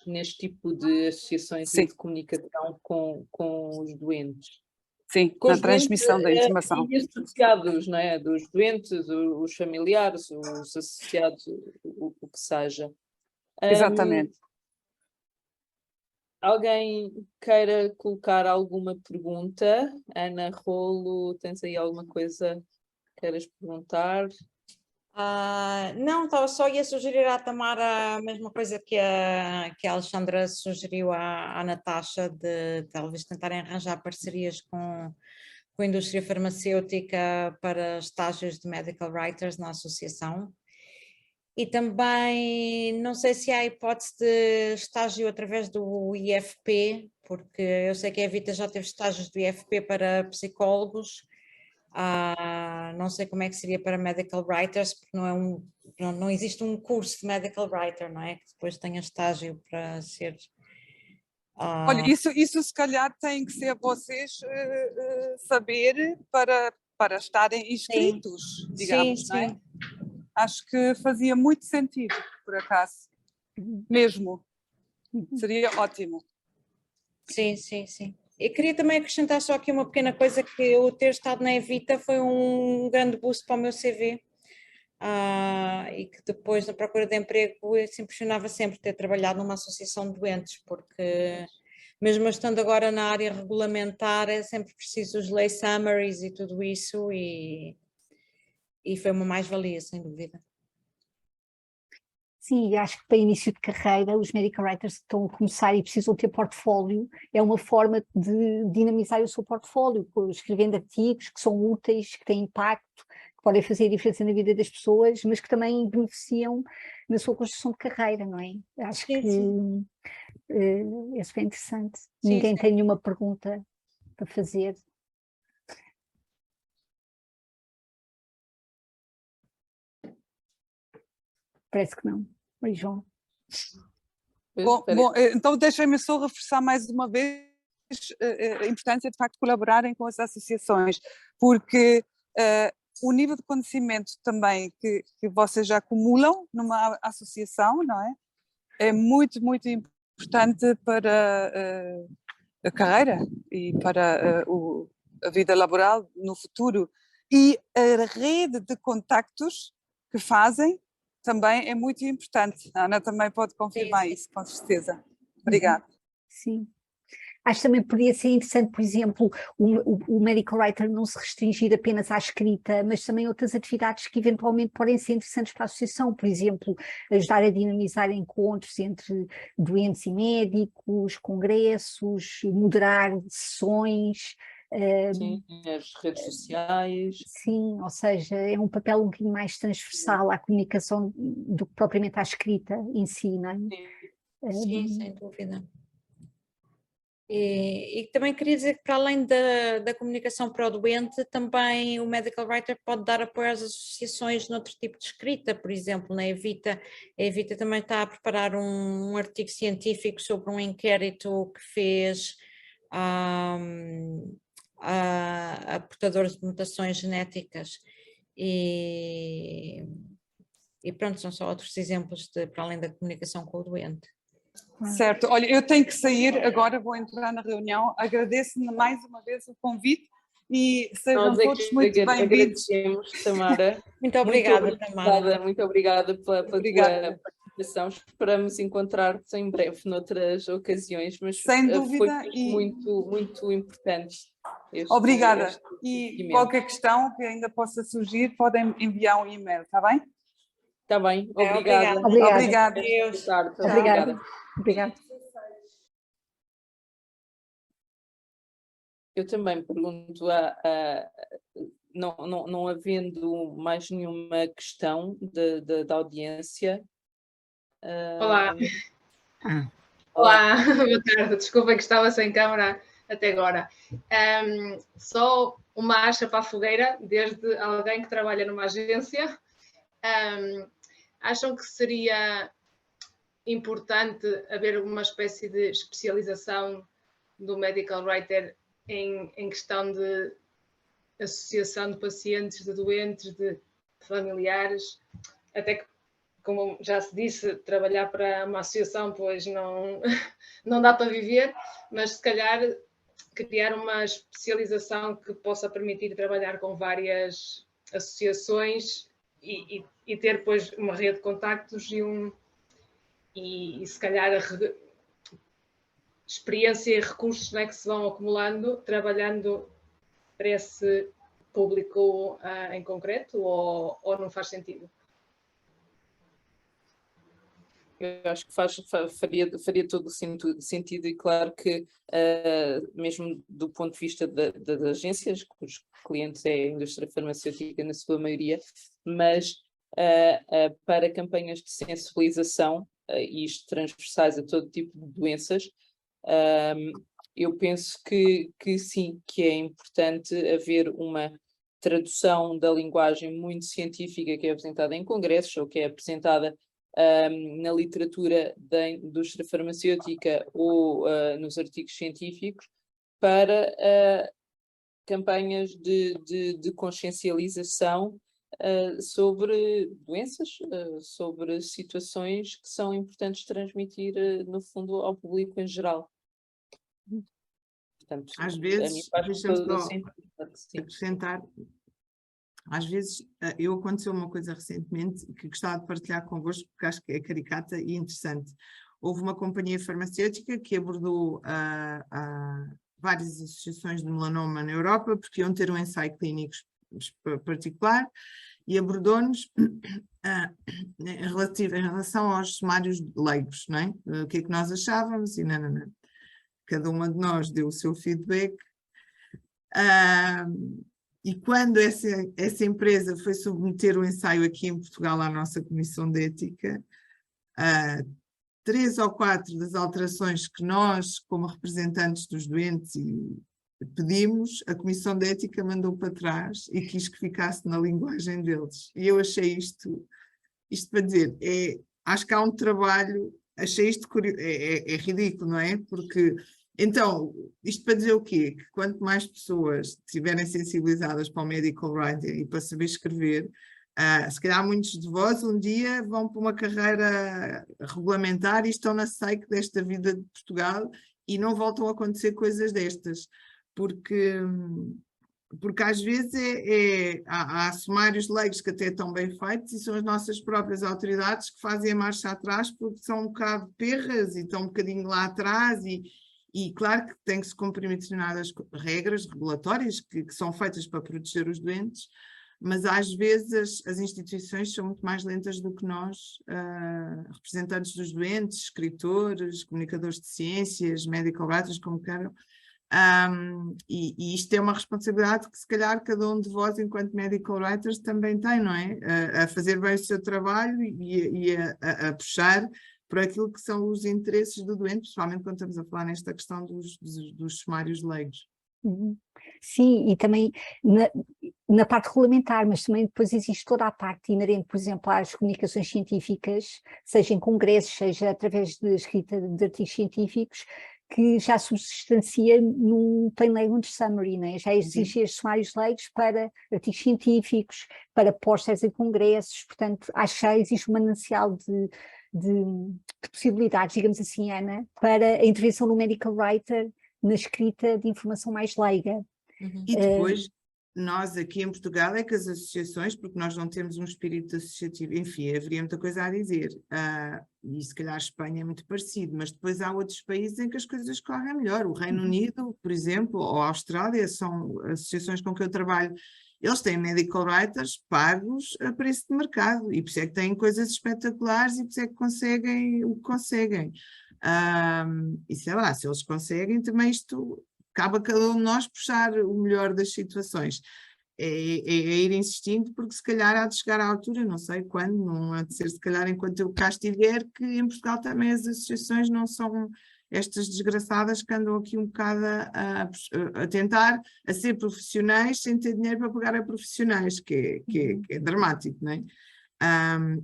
neste tipo de associações e de comunicação com os doentes. Sim, com na transmissão da informação. E associados, não é? Dos doentes, os familiares, os associados, o que seja. Exatamente. Alguém queira colocar alguma pergunta? Ana Rolo, tens aí alguma coisa que queiras perguntar? Não, estava só ia sugerir à Tamara a mesma coisa que a Alexandra sugeriu à Natasha, de talvez tentarem arranjar parcerias com a indústria farmacêutica para estágios de medical writers na associação. E também, não sei se há hipótese de estágio através do IFP, porque eu sei que a Evita já teve estágios do IFP para psicólogos, não sei como é que seria para medical writers, porque não existe um curso de medical writer, não é? Que depois tenha estágio para ser... Olha, isso se calhar tem que ser vocês saber para estarem inscritos, digamos, sim, não é? Acho que fazia muito sentido, por acaso, mesmo. Seria ótimo. Sim. Eu queria também acrescentar só aqui uma pequena coisa, que eu ter estado na Evita foi um grande boost para o meu CV, e que depois na procura de emprego se impressionava sempre ter trabalhado numa associação de doentes, porque mesmo estando agora na área regulamentar, é sempre preciso os lay summaries e tudo isso, e foi uma mais-valia, sem dúvida. Sim, acho que para início de carreira, os medical writers que estão a começar e precisam ter portfólio, é uma forma de dinamizar o seu portfólio, escrevendo artigos que são úteis, que têm impacto, que podem fazer a diferença na vida das pessoas, mas que também beneficiam na sua construção de carreira, não é? Acho Sim, que sim. é super interessante. Sim, Ninguém sim. tem nenhuma pergunta para fazer. Parece que não. Oi, João. Bom, então deixem-me só reforçar mais uma vez a importância de facto colaborarem com as associações, porque o nível de conhecimento também que vocês já acumulam numa associação, não é? É muito, muito importante para a carreira e para a vida laboral no futuro. E a rede de contactos que fazem também é muito importante. A Ana também pode confirmar isso, com certeza. Obrigada. Sim. Acho que também poderia ser interessante, por exemplo, o medical writer não se restringir apenas à escrita, mas também outras atividades que eventualmente podem ser interessantes para a associação, por exemplo, ajudar a dinamizar encontros entre doentes e médicos, congressos, moderar sessões. Sim, as redes sociais. Sim, ou seja, é um papel um bocadinho mais transversal à comunicação do que propriamente à escrita em si, não é? Sim, sem dúvida. E também queria dizer que, para além da comunicação para o doente, também o medical writer pode dar apoio às associações noutro tipo de escrita, por exemplo, na Evita. A Evita também está a preparar um artigo científico sobre um inquérito que fez a portadores de mutações genéticas. E pronto, são só outros exemplos para além da comunicação com o doente. Certo, olha, eu tenho que sair agora, vou entrar na reunião. Agradeço-me mais uma vez o convite e sejam Nós é todos que muito bem-vindos. agradecemos, Tamara. Muito obrigada, Tamara. Muito obrigada pela Obrigada. tua participação. Esperamos encontrar-te em breve noutras ocasiões, mas sem dúvida, foi muito, muito importante. Obrigada. este E seguimento. qualquer questão que ainda possa surgir, podem enviar um e-mail, está bem? Está bem, Obrigada. Obrigada. Deus. Obrigada. Obrigada. Eu também pergunto, não havendo mais nenhuma questão da audiência. Olá. Olá, boa tarde. Desculpa que estava sem câmara até agora. Só uma acha para a fogueira, desde alguém que trabalha numa agência. Acham que seria importante haver uma espécie de especialização do medical writer em questão de associação de pacientes, de doentes, de familiares, até que, como já se disse, trabalhar para uma associação pois não dá para viver, mas se calhar criar uma especialização que possa permitir trabalhar com várias associações e ter depois uma rede de contactos e se calhar experiência e recursos, não é, que se vão acumulando trabalhando para esse público em concreto, ou não faz sentido? Eu acho que faria todo o sentido, e claro que mesmo do ponto de vista das agências, cujos clientes é a indústria farmacêutica na sua maioria, mas para campanhas de sensibilização, e isto transversais a todo tipo de doenças, eu penso que sim, que é importante haver uma tradução da linguagem muito científica que é apresentada em congressos ou que é apresentada na literatura da indústria farmacêutica ou nos artigos científicos para campanhas de consciencialização sobre doenças, sobre situações que são importantes transmitir, no fundo, ao público em geral. Portanto, às vezes, a mim faz deixa-me todo o só sentido. Sim. acrescentar, às vezes aconteceu uma coisa recentemente que gostava de partilhar convosco, porque acho que é caricata e interessante. houve uma companhia farmacêutica que abordou várias associações de melanoma na Europa, porque iam ter um ensaio clínico particular, e abordou-nos em relação aos sumários leigos, não é? O que é que nós achávamos, e não. Cada uma de nós deu o seu feedback. E quando essa empresa foi submeter o ensaio aqui em Portugal à nossa Comissão de Ética, 3 ou 4 das alterações que nós, como representantes dos doentes, pedimos, a Comissão de Ética mandou para trás e quis que ficasse na linguagem deles. E eu achei isto para dizer, acho que há um trabalho, achei isto curioso, é ridículo, não é? Porque, então, isto para dizer o quê? Que quanto mais pessoas estiverem sensibilizadas para o medical writing e para saber escrever, se calhar muitos de vós um dia vão para uma carreira regulamentar e estão na SEIC desta vida de Portugal e não voltam a acontecer coisas destas, porque às vezes há sumários leigos que até estão bem feitos e são as nossas próprias autoridades que fazem a marcha atrás porque são um bocado perras e estão um bocadinho lá atrás e claro que tem que se cumprir determinadas regras regulatórias que são feitas para proteger os doentes, mas às vezes as instituições são muito mais lentas do que nós, representantes dos doentes, escritores, comunicadores de ciências, medical writers, como queiram, e isto é uma responsabilidade que se calhar cada um de vós, enquanto medical writers, também tem, não é? A fazer bem o seu trabalho e a puxar por aquilo que são os interesses do doente, principalmente quando estamos a falar nesta questão dos sumários leigos. Sim, e também na parte regulamentar, mas também depois existe toda a parte inerente, por exemplo, às comunicações científicas, seja em congressos, seja através de escrita de artigos científicos, que já substancia num plain language summary, né? Já existem os sumários leigos para artigos científicos, para pósteres em congressos, portanto, acho que já existe um manancial de possibilidades, digamos assim, Ana, para a intervenção no medical writer na escrita de informação mais leiga. E depois, nós aqui em Portugal é que as associações, porque nós não temos um espírito associativo, enfim, haveria muita coisa a dizer, e se calhar a Espanha é muito parecido, mas depois há outros países em que as coisas correm melhor. O Reino Unido, por exemplo, ou a Austrália, são associações com que eu trabalho, eles têm medical writers pagos a preço de mercado, e por isso é que têm coisas espetaculares e por isso é que conseguem o que conseguem. E sei lá, se eles conseguem, também isto cabe a cada um de nós puxar o melhor das situações. É ir insistindo, porque se calhar há de chegar à altura, não sei quando, não há de ser se calhar enquanto eu cá estiver, que em Portugal também as associações não são estas desgraçadas que andam aqui um bocado a tentar a ser profissionais sem ter dinheiro para pagar a profissionais, que é dramático, não é?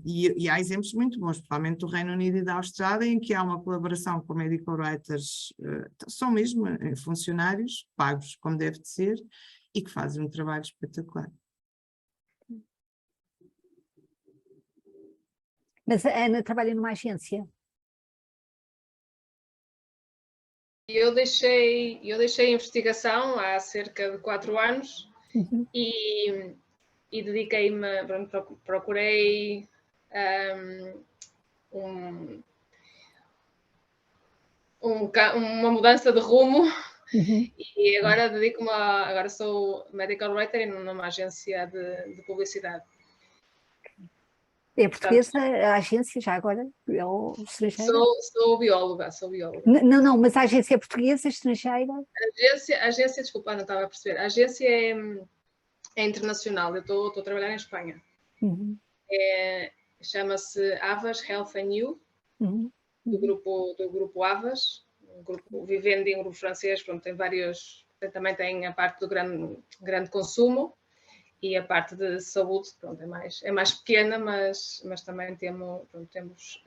E há exemplos muito bons, principalmente do Reino Unido e da Austrália, em que há uma colaboração com medical writers, são mesmo funcionários pagos como deve de ser e que fazem um trabalho espetacular. Mas a Ana trabalha numa agência? Eu deixei a investigação há cerca de 4 anos e dediquei-me, procurei uma mudança de rumo e agora dedico-me agora sou medical writer numa agência de publicidade. É portuguesa a agência já agora? Ou estrangeira? Sou bióloga. Não, mas a agência é portuguesa, estrangeira? A agência, desculpa, não estava a perceber. A agência é internacional, eu estou a trabalhar em Espanha. Chama-se Havas Health and You, do grupo Havas, um grupo Vivendi, um grupo francês, pronto, tem vários, também tem a parte do grande consumo e a parte de saúde, pronto, é mais pequena, mas também temos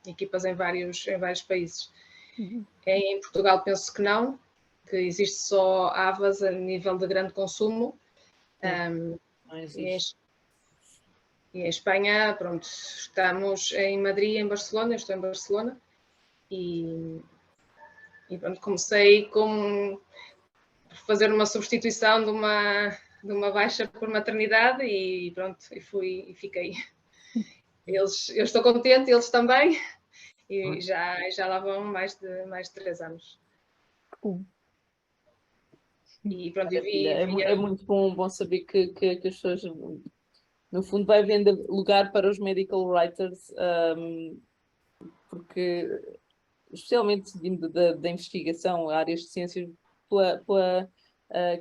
equipas em vários países. Em Portugal penso que não, que existe só Havas a nível de grande consumo. E em Espanha, pronto, estamos em Madrid e em Barcelona, eu estou em Barcelona e pronto, comecei por fazer uma substituição de uma baixa por maternidade e pronto, e fiquei. Eu estou contente, eles também, E já lá vão mais de 3 anos. E pronto, eu É muito bom saber que as pessoas, no fundo, vai havendo lugar para os medical writers, porque, especialmente vindo da investigação, áreas de ciências, pela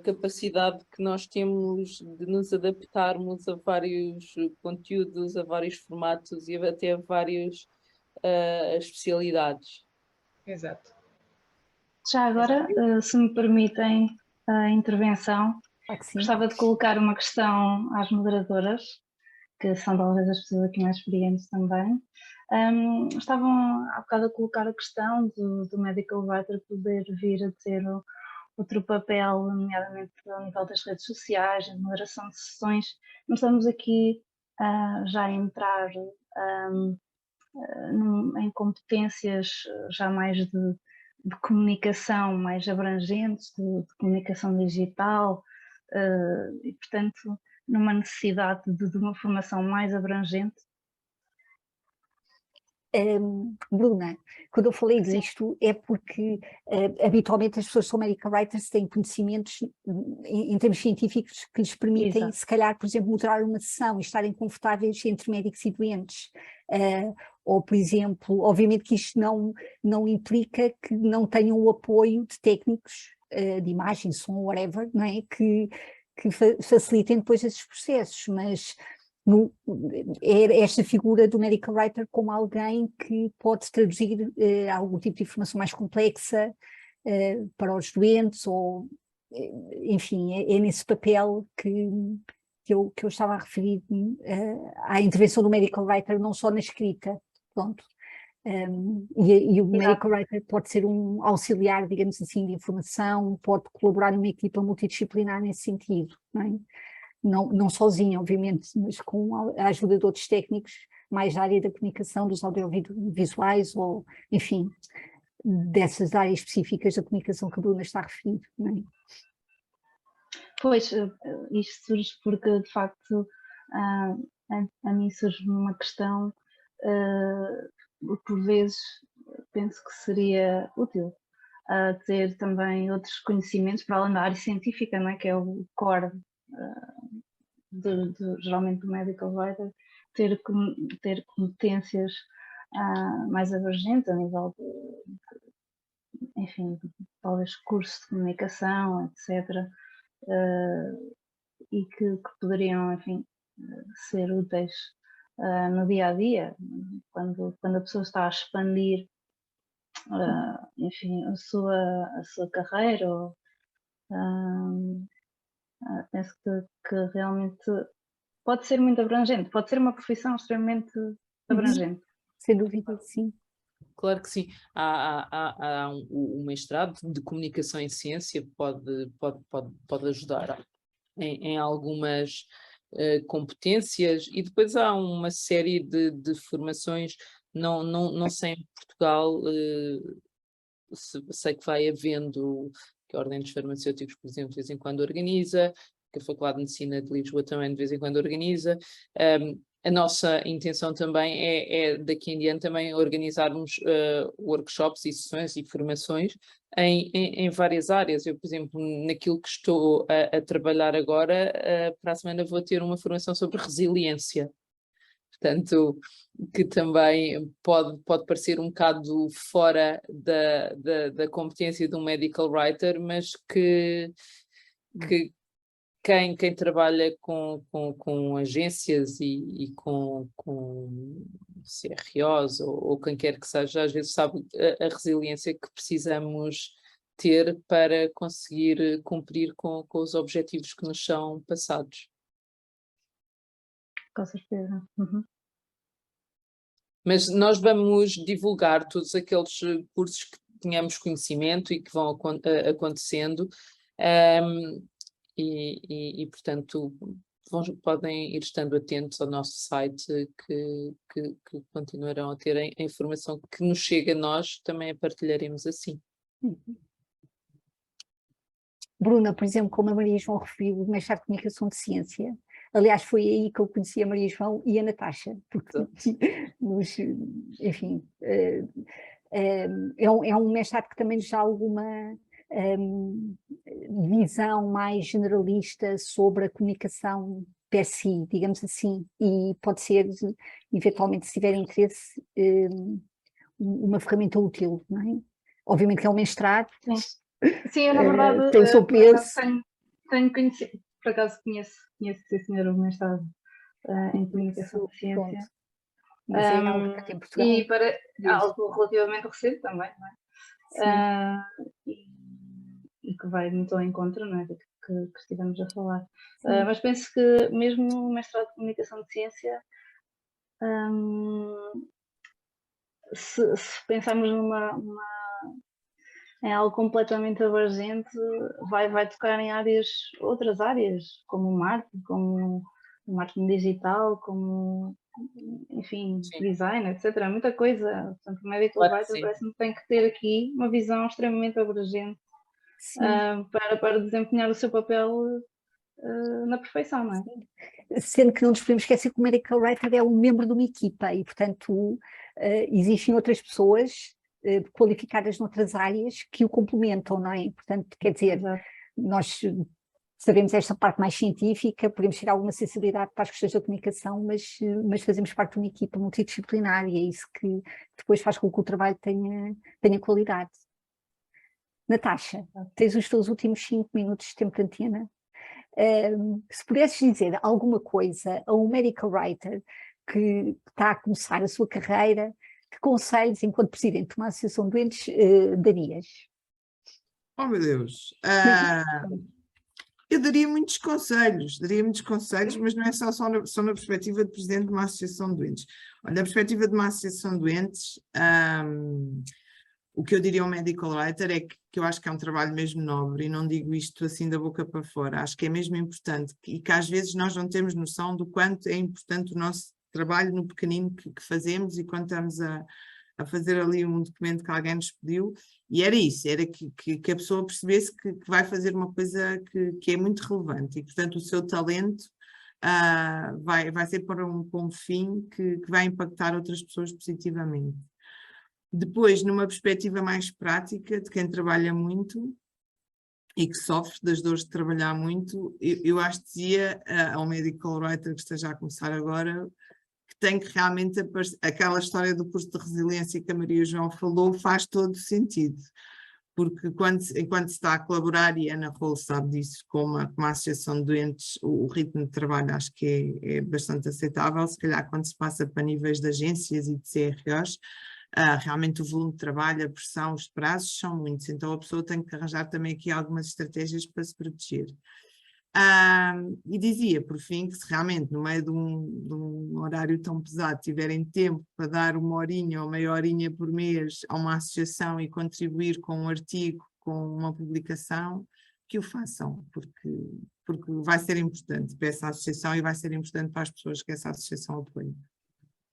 capacidade que nós temos de nos adaptarmos a vários conteúdos, a vários formatos e até a várias especialidades. Exato. Já agora, se me permitem a intervenção, Claro que sim. gostava de colocar uma questão às moderadoras, que são talvez as pessoas aqui mais experientes também. Estavam há bocado a colocar a questão do medical writer poder vir a ter outro papel, nomeadamente ao nível das redes sociais, de moderação de sessões. Nós estamos aqui já a entrar em competências já mais de comunicação mais abrangentes, de comunicação digital, e portanto numa necessidade de uma formação mais abrangente. Bruna, quando eu falei disto é porque habitualmente as pessoas que são medical writers têm conhecimentos em termos científicos que lhes permitem, Exato. se calhar, por exemplo, moderar uma sessão e estarem confortáveis entre médicos e doentes. Ou, por exemplo, obviamente que isto não implica que não tenham o apoio de técnicos de imagem, som, whatever, não é? Que facilitem depois esses processos, mas é esta figura do medical writer como alguém que pode traduzir algum tipo de informação mais complexa para os doentes, ou enfim, é nesse papel que eu estava a referir à intervenção do medical writer, não só na escrita, pronto. E o medical writer pode ser um auxiliar, digamos assim, de informação, pode colaborar numa equipa multidisciplinar nesse sentido, não é? Não sozinha, obviamente, mas com a ajuda de outros técnicos, mais da área da comunicação, dos audiovisuais, ou, enfim, dessas áreas específicas da comunicação que a Bruna está a referir, não é? Pois, isto surge porque, de facto, a mim surge uma questão, por vezes penso que seria útil ter também outros conhecimentos para além da área científica, não é? Que é o core geralmente do medical writer, ter competências mais abrangentes a nível de, enfim, talvez curso de comunicação, etc., e que poderiam, enfim, ser úteis no dia a dia, quando a pessoa está a expandir, enfim, a sua carreira, ou, penso que realmente pode ser muito abrangente, pode ser uma profissão extremamente abrangente. Sem dúvida, sim. Claro que sim. Há o mestrado de comunicação em ciência pode ajudar em algumas competências, e depois há uma série de formações, não sei em Portugal, sei que vai havendo, que a Ordem dos Farmacêuticos, por exemplo, de vez em quando organiza, que a Faculdade de Medicina de Lisboa também de vez em quando organiza. A nossa intenção também é daqui em diante também organizarmos workshops e sessões e formações em várias áreas. Eu, por exemplo, naquilo que estou a trabalhar agora, para a semana vou ter uma formação sobre resiliência. Portanto, que também pode parecer um bocado fora da competência de um medical writer, mas que quem trabalha com agências e com CROs ou quem quer que seja, às vezes sabe a resiliência que precisamos ter para conseguir cumprir com os objetivos que nos são passados. Com certeza. Uhum. Mas nós vamos divulgar todos aqueles cursos que tínhamos conhecimento e que vão acontecendo, e portanto, podem ir estando atentos ao nosso site, que continuarão a ter a informação que nos chega a nós, também a partilharemos assim. Bruna, por exemplo, como a Maria João referiu, o mestrado de Comunicação de Ciência, Aliás, foi aí que eu conheci a Maria João e a Natasha, porque, enfim, é um mestrado que também nos dá alguma visão mais generalista sobre a comunicação per si, digamos assim, e pode ser, eventualmente, se tiver interesse, uma ferramenta útil, não é? Obviamente que é um mestrado. Sim, eu, na verdade, tem o seu peso. Tenho conhecido, por acaso conheço sim, senhor, o mestrado em comunicação de ciência. Mas é algo que em Portugal. E para algo relativamente recente também, não é? E que vai muito ao encontro, não é? Do que estivemos a falar. Mas penso que mesmo o mestrado de comunicação de ciência, se pensarmos em algo completamente abrangente, vai tocar em outras áreas, como o marketing digital, como, enfim, design, etc. Muita coisa. Portanto, o medical writer parece-me que tem que ter aqui uma visão extremamente abrangente para desempenhar o seu papel na perfeição, não é? Sendo que não nos podemos esquecer que o medical writer é um membro de uma equipa e, portanto, existem outras pessoas qualificadas noutras áreas que o complementam, não é? Portanto, quer dizer, nós sabemos esta parte mais científica, podemos ter alguma sensibilidade para as questões da comunicação, mas fazemos parte de uma equipa multidisciplinar e é isso que depois faz com que o trabalho tenha qualidade. Natasha, tens os teus últimos 5 minutos de tempo de antena. Se pudesses dizer alguma coisa a um medical writer que está a começar a sua carreira, que conselhos, enquanto presidente de uma associação de doentes, darias? Oh, meu Deus! Eu daria muitos conselhos, mas não é só na perspectiva de presidente de uma associação de doentes. Olha, na perspectiva de uma associação de doentes, o que eu diria ao medical writer é que eu acho que é um trabalho mesmo nobre, e não digo isto assim da boca para fora, acho que é mesmo importante, e que às vezes nós não temos noção do quanto é importante o nosso trabalho no pequenino que fazemos, e quando estamos a fazer ali um documento que alguém nos pediu, e era isso, era que a pessoa percebesse que vai fazer uma coisa que é muito relevante, e portanto o seu talento vai ser para um fim que vai impactar outras pessoas positivamente. Depois, numa perspectiva mais prática, de quem trabalha muito e que sofre das dores de trabalhar muito, eu acho que dizia ao medical writer que esteja a começar agora, que tem que realmente, aquela história do curso de resiliência que a Maria João falou, faz todo sentido. Porque enquanto se está a colaborar, e a Ana Rolo sabe disso, com uma associação de doentes, o ritmo de trabalho acho que é bastante aceitável. Se calhar quando se passa para níveis de agências e de CROs, realmente o volume de trabalho, a pressão, os prazos são muitos, então a pessoa tem que arranjar também aqui algumas estratégias para se proteger. E dizia, por fim, que se realmente no meio de um horário tão pesado tiverem tempo para dar 1 horinha ou meia horinha por mês a uma associação e contribuir com um artigo, com uma publicação, que o façam, porque vai ser importante para essa associação e vai ser importante para as pessoas que essa associação apoia.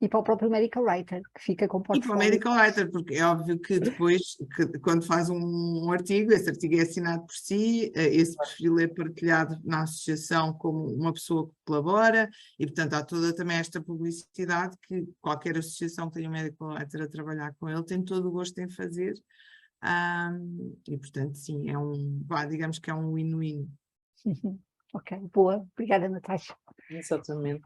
E para o próprio medical writer, que fica com portfólio. E para o medical writer, porque é óbvio que depois, quando faz um artigo, esse artigo é assinado por si, esse perfil é partilhado na associação como uma pessoa que colabora, e portanto há toda também esta publicidade que qualquer associação que tenha um medical writer a trabalhar com ele tem todo o gosto em fazer, e portanto sim, digamos que é um win-win. Ok, boa. Obrigada, Natasha. Exatamente.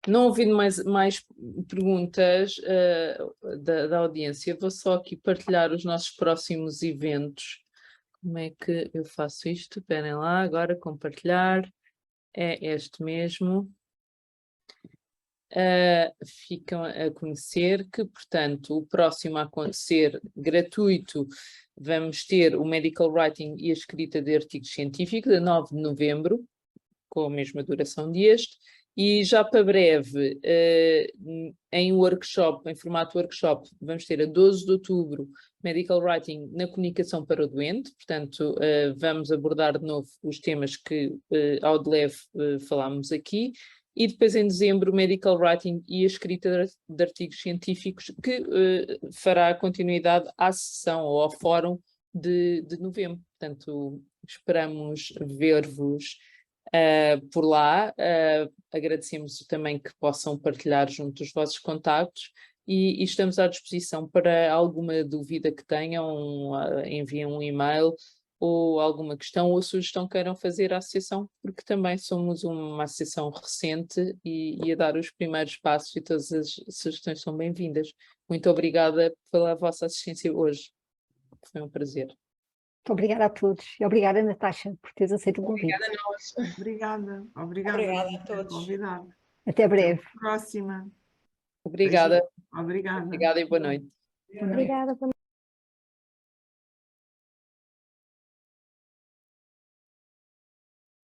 Não ouvindo mais perguntas da audiência, vou só aqui partilhar os nossos próximos eventos. Como é que eu faço isto? Esperem lá, agora compartilhar. É este mesmo. Ficam a conhecer que, portanto, o próximo a acontecer gratuito, vamos ter o Medical Writing e a escrita de artigos científicos, a 9 de novembro, com a mesma duração deste. E já para breve, em formato workshop, vamos ter a 12 de outubro, Medical Writing na comunicação para o doente, portanto, vamos abordar de novo os temas que ao de leve falámos aqui, e depois em dezembro, Medical Writing e a escrita de artigos científicos, que fará continuidade à sessão ou ao fórum de novembro. Portanto, esperamos ver-vos por lá. Agradecemos também que possam partilhar junto os vossos contactos e estamos à disposição para alguma dúvida que tenham, enviem um e-mail ou alguma questão ou sugestão queiram fazer à associação, porque também somos uma associação recente e a dar os primeiros passos e todas as sugestões são bem-vindas. Muito obrigada pela vossa assistência hoje. Foi um prazer. Muito obrigada a todos e obrigada, Natasha, por teres aceito o convite. Obrigada a nós. Obrigada Obrigada a por ter todos. convidado. Até breve. Até a próxima. Obrigada. Obrigada. Obrigada e boa noite. Boa noite. Obrigada.